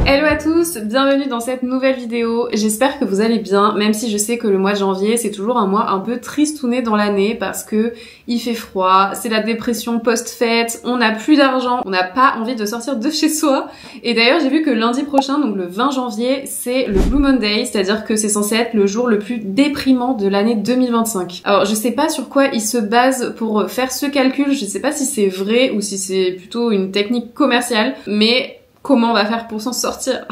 Hello à tous, bienvenue dans cette nouvelle vidéo. J'espère que vous allez bien, même si je sais que le mois de janvier c'est toujours un mois un peu tristouné dans l'année parce que il fait froid, c'est la dépression post-fête, on n'a plus d'argent, on n'a pas envie de sortir de chez soi. Et d'ailleurs j'ai vu que lundi prochain, donc le 20 janvier, c'est le Blue Monday, c'est-à-dire que c'est censé être le jour le plus déprimant de l'année 2025. Alors je sais pas sur quoi il se base pour faire ce calcul, je sais pas si c'est vrai ou si c'est plutôt une technique commerciale, mais comment on va faire pour s'en sortir?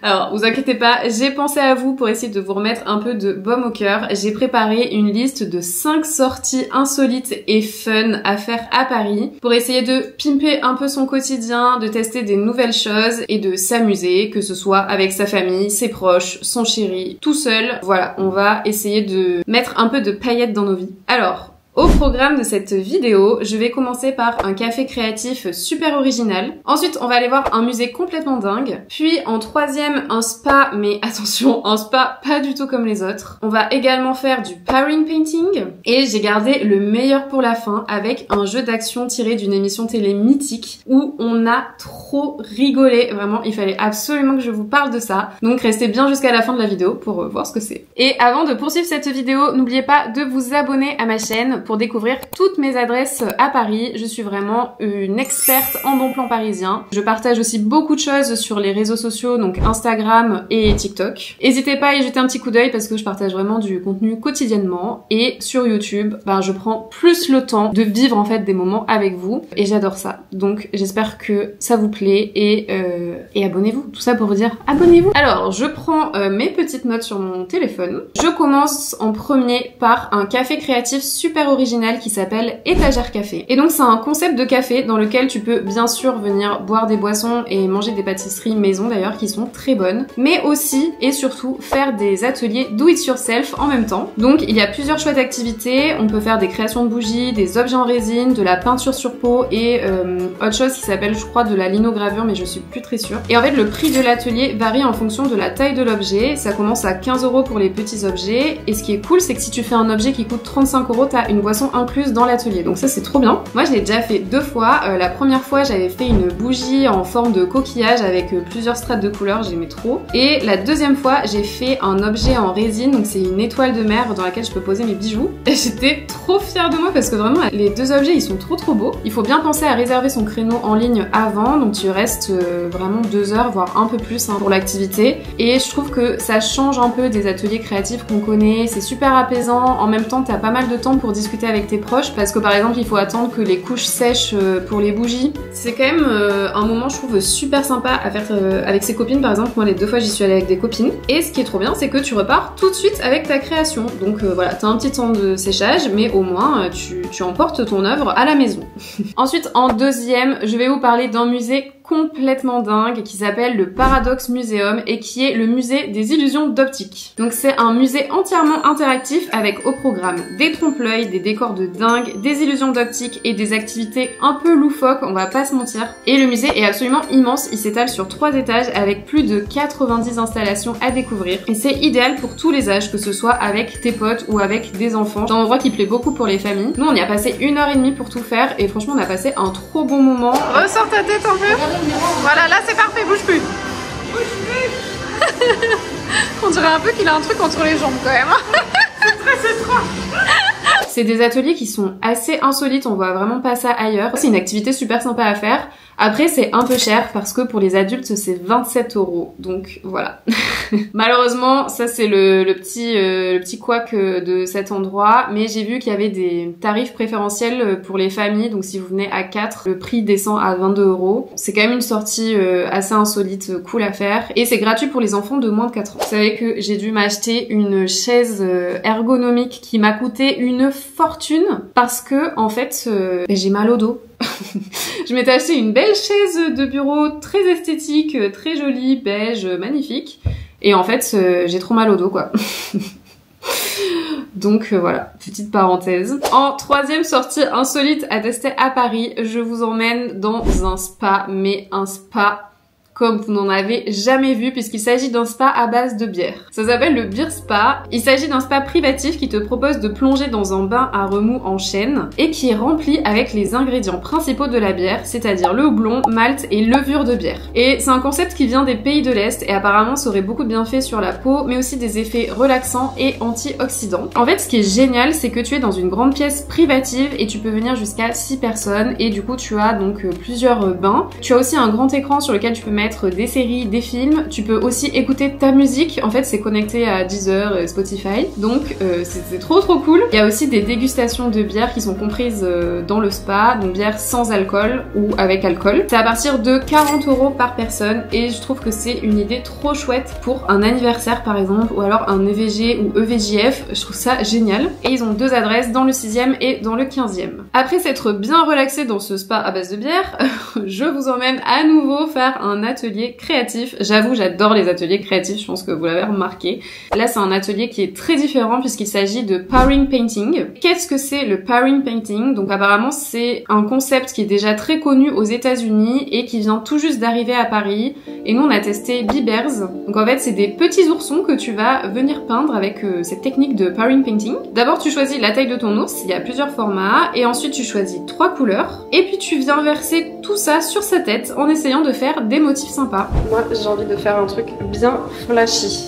Alors, vous inquiétez pas, j'ai pensé à vous pour essayer de vous remettre un peu de baume au cœur. J'ai préparé une liste de 5 sorties insolites et fun à faire à Paris pour essayer de pimper un peu son quotidien, de tester des nouvelles choses et de s'amuser, que ce soit avec sa famille, ses proches, son chéri, tout seul. Voilà, on va essayer de mettre un peu de paillettes dans nos vies. Alors, au programme de cette vidéo, je vais commencer par un café créatif super original. Ensuite, on va aller voir un musée complètement dingue. Puis en troisième, un spa, mais attention, un spa pas du tout comme les autres. On va également faire du powering painting. Et j'ai gardé le meilleur pour la fin avec un jeu d'action tiré d'une émission télé mythique où on a trop rigolé. Vraiment, il fallait absolument que je vous parle de ça. Donc restez bien jusqu'à la fin de la vidéo pour voir ce que c'est. Et avant de poursuivre cette vidéo, n'oubliez pas de vous abonner à ma chaîne pour découvrir toutes mes adresses à Paris. Je suis vraiment une experte en bon plan parisien. Je partage aussi beaucoup de choses sur les réseaux sociaux, donc Instagram et TikTok. N'hésitez pas à y jeter un petit coup d'œil parce que je partage vraiment du contenu quotidiennement. Et sur YouTube, je prends plus le temps de vivre en fait des moments avec vous et j'adore ça. Donc j'espère que ça vous plaît et abonnez-vous. Tout ça pour vous dire abonnez-vous. Alors je prends mes petites notes sur mon téléphone. Je commence en premier par un café créatif super original qui s'appelle Étagère Café. Et donc c'est un concept de café dans lequel tu peux bien sûr venir boire des boissons et manger des pâtisseries maison d'ailleurs qui sont très bonnes, mais aussi et surtout faire des ateliers do it yourself en même temps. Donc il y a plusieurs choix d'activités, on peut faire des créations de bougies, des objets en résine, de la peinture sur peau et autre chose qui s'appelle je crois de la linogravure mais je suis plus très sûre. Et en fait le prix de l'atelier varie en fonction de la taille de l'objet, ça commence à 15 € pour les petits objets et ce qui est cool c'est que si tu fais un objet qui coûte 35 €, t'as une boisson incluse dans l'atelier, donc ça c'est trop bien. Moi je l'ai déjà fait 2 fois, la première fois j'avais fait une bougie en forme de coquillage avec plusieurs strates de couleurs, j'aimais trop, et la deuxième fois j'ai fait un objet en résine, donc c'est une étoile de mer dans laquelle je peux poser mes bijoux, et j'étais trop fière de moi parce que vraiment les deux objets ils sont trop beaux. Il faut bien penser à réserver son créneau en ligne avant, donc tu restes vraiment 2 heures voire un peu plus pour l'activité, et je trouve que ça change un peu des ateliers créatifs qu'on connaît, c'est super apaisant, en même temps t'as pas mal de temps pour discuter avec tes proches parce que par exemple il faut attendre que les couches sèchent pour les bougies. C'est quand même un moment je trouve super sympa à faire avec ses copines. Par exemple moi les 2 fois j'y suis allée avec des copines et ce qui est trop bien c'est que tu repars tout de suite avec ta création. Donc voilà, t'as un petit temps de séchage mais au moins tu emportes ton œuvre à la maison. Ensuite en deuxième je vais vous parler d'un musée complètement dingue qui s'appelle le Paradox Museum et qui est le musée des illusions d'optique. Donc c'est un musée entièrement interactif avec au programme des trompe-l'œil, des décors de dingue, des illusions d'optique et des activités un peu loufoques, on va pas se mentir. Et le musée est absolument immense, il s'étale sur 3 étages avec plus de 90 installations à découvrir et c'est idéal pour tous les âges, que ce soit avec tes potes ou avec des enfants. C'est un endroit qui plaît beaucoup pour les familles. Nous on y a passé 1h30 pour tout faire et franchement on a passé un trop bon moment. Ressors ta tête un peu. Voilà, là c'est parfait, bouge plus. Bouge plus. On dirait un peu qu'il a un truc entre les jambes quand même. C'est très étrange. C'est des ateliers qui sont assez insolites, on voit vraiment pas ça ailleurs. C'est une activité super sympa à faire. Après c'est un peu cher parce que pour les adultes c'est 27 €, donc voilà. Malheureusement ça c'est le petit couac de cet endroit, mais j'ai vu qu'il y avait des tarifs préférentiels pour les familles, donc si vous venez à 4, le prix descend à 22 €. C'est quand même une sortie assez insolite, cool à faire, et c'est gratuit pour les enfants de moins de 4 ans. Vous savez que j'ai dû m'acheter une chaise ergonomique qui m'a coûté une fortune parce que en fait j'ai mal au dos. Je m'étais acheté une belle chaise de bureau très esthétique, très jolie, beige, magnifique. Et en fait, j'ai trop mal au dos, quoi. Donc voilà, petite parenthèse. En troisième sortie insolite à tester à Paris, je vous emmène dans un spa, mais un spa comme vous n'en avez jamais vu puisqu'il s'agit d'un spa à base de bière. Ça s'appelle le Beer Spa. Il s'agit d'un spa privatif qui te propose de plonger dans un bain à remous en chêne et qui est rempli avec les ingrédients principaux de la bière, c'est-à-dire le houblon, malt et levure de bière. Et c'est un concept qui vient des pays de l'Est et apparemment ça aurait beaucoup de bienfaits sur la peau mais aussi des effets relaxants et antioxydants. En fait, ce qui est génial, c'est que tu es dans une grande pièce privative et tu peux venir jusqu'à 6 personnes et du coup tu as donc plusieurs bains. Tu as aussi un grand écran sur lequel tu peux mettre des séries, des films. Tu peux aussi écouter ta musique. En fait, c'est connecté à Deezer et Spotify. Donc c'est trop cool. Il y a aussi des dégustations de bières qui sont comprises dans le spa, donc bière sans alcool ou avec alcool. C'est à partir de 40 € par personne et je trouve que c'est une idée trop chouette pour un anniversaire par exemple ou alors un EVG ou EVJF. Je trouve ça génial. Et ils ont 2 adresses dans le 6e et dans le 15e. Après s'être bien relaxé dans ce spa à base de bière, je vous emmène à nouveau faire un atelier créatif. J'avoue, j'adore les ateliers créatifs, je pense que vous l'avez remarqué. Là, c'est un atelier qui est très différent puisqu'il s'agit de powering painting. Qu'est-ce que c'est le powering painting? Donc apparemment, c'est un concept qui est déjà très connu aux États-Unis et qui vient tout juste d'arriver à Paris. Et nous, on a testé Bears. Donc en fait, c'est des petits oursons que tu vas venir peindre avec cette technique de powering painting. D'abord, tu choisis la taille de ton ours, il y a plusieurs formats, et ensuite tu choisis 3 couleurs, et puis tu viens verser tout ça sur sa tête en essayant de faire des motifs sympas. Moi, j'ai envie de faire un truc bien flashy,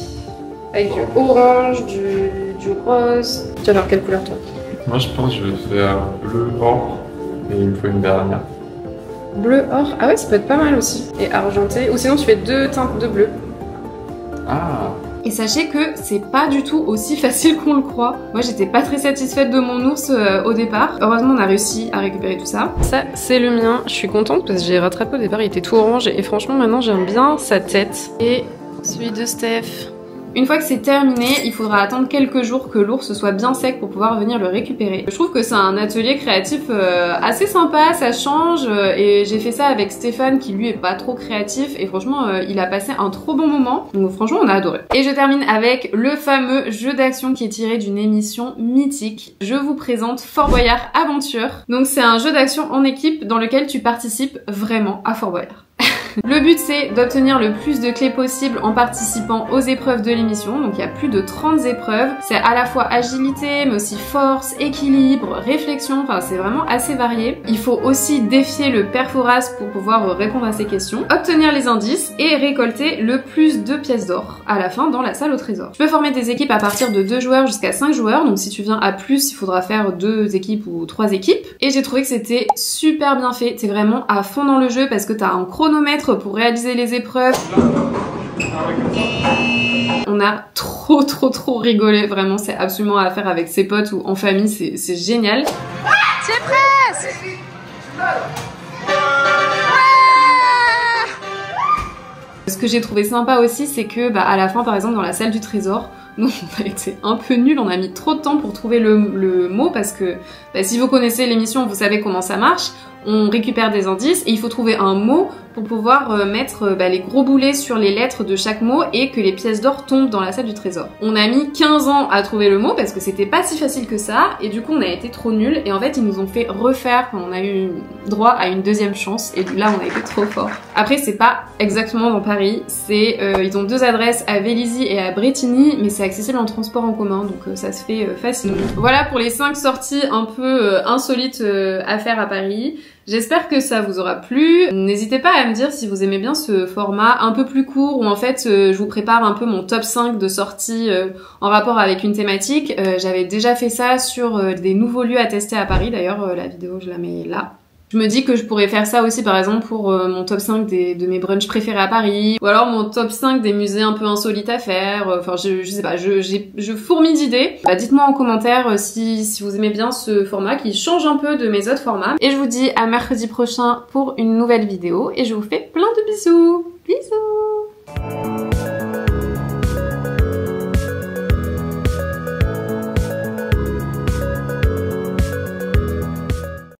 avec du orange, du rose. Tu vas faire quelle couleur toi? Moi, je pense que je vais faire bleu or, et il me faut une dernière. Bleu or? Ah ouais, ça peut être pas mal aussi. Et argenté, ou sinon tu fais 2 teintes de bleu. Ah! Et sachez que c'est pas du tout aussi facile qu'on le croit. Moi j'étais pas très satisfaite de mon ours au départ. Heureusement on a réussi à récupérer tout ça. Ça c'est le mien, je suis contente parce que j'ai rattrapé au départ, il était tout orange et franchement maintenant j'aime bien sa tête. Et celui de Steph. Une fois que c'est terminé, il faudra attendre quelques jours que l'ours soit bien sec pour pouvoir venir le récupérer. Je trouve que c'est un atelier créatif assez sympa, ça change et j'ai fait ça avec Stéphane qui lui est pas trop créatif et franchement il a passé un trop bon moment. Donc franchement on a adoré. Et je termine avec le fameux jeu d'action qui est tiré d'une émission mythique. Je vous présente Fort Boyard Aventure. Donc c'est un jeu d'action en équipe dans lequel tu participes vraiment à Fort Boyard. Le but c'est d'obtenir le plus de clés possible en participant aux épreuves de l'émission, donc il y a plus de 30 épreuves, c'est à la fois agilité mais aussi force, équilibre, réflexion, enfin c'est vraiment assez varié. Il faut aussi défier le père Fouras pour pouvoir répondre à ces questions, obtenir les indices et récolter le plus de pièces d'or à la fin dans la salle au trésor. Tu peux former des équipes à partir de 2 joueurs jusqu'à 5 joueurs, donc si tu viens à plus il faudra faire 2 équipes ou 3 équipes. Et j'ai trouvé que c'était super bien fait, t'es vraiment à fond dans le jeu parce que t'as un chronomètre pour réaliser les épreuves. On a trop rigolé, vraiment c'est absolument à faire avec ses potes ou en famille, c'est génial. C'est presque. Ce que j'ai trouvé sympa aussi, c'est que à la fin par exemple dans la salle du trésor, nous on a été un peu nuls, on a mis trop de temps pour trouver le mot parce que si vous connaissez l'émission, vous savez comment ça marche. On récupère des indices et il faut trouver un mot pour pouvoir mettre les gros boulets sur les lettres de chaque mot et que les pièces d'or tombent dans la salle du trésor. On a mis 15 ans à trouver le mot parce que c'était pas si facile que ça et du coup on a été trop nuls et en fait ils nous ont fait refaire, on a eu droit à une 2e chance et là on a été trop fort. Après c'est pas exactement dans Paris, c'est ils ont 2 adresses à Vélizy et à Brétigny mais c'est accessible en transport en commun donc ça se fait facilement. Voilà pour les 5 sorties un peu insolites à faire à Paris. J'espère que ça vous aura plu. N'hésitez pas à me dire si vous aimez bien ce format un peu plus court où en fait je vous prépare un peu mon top 5 de sorties en rapport avec une thématique. J'avais déjà fait ça sur des nouveaux lieux à tester à Paris. D'ailleurs la vidéo je la mets là. Je me dis que je pourrais faire ça aussi par exemple pour mon top 5 de mes brunchs préférés à Paris ou alors mon top 5 des musées un peu insolites à faire. Enfin je sais pas, je fourmille d'idées. Dites-moi en commentaire si vous aimez bien ce format qui change un peu de mes autres formats. Et je vous dis à mercredi prochain pour une nouvelle vidéo et je vous fais plein de bisous. Bisous.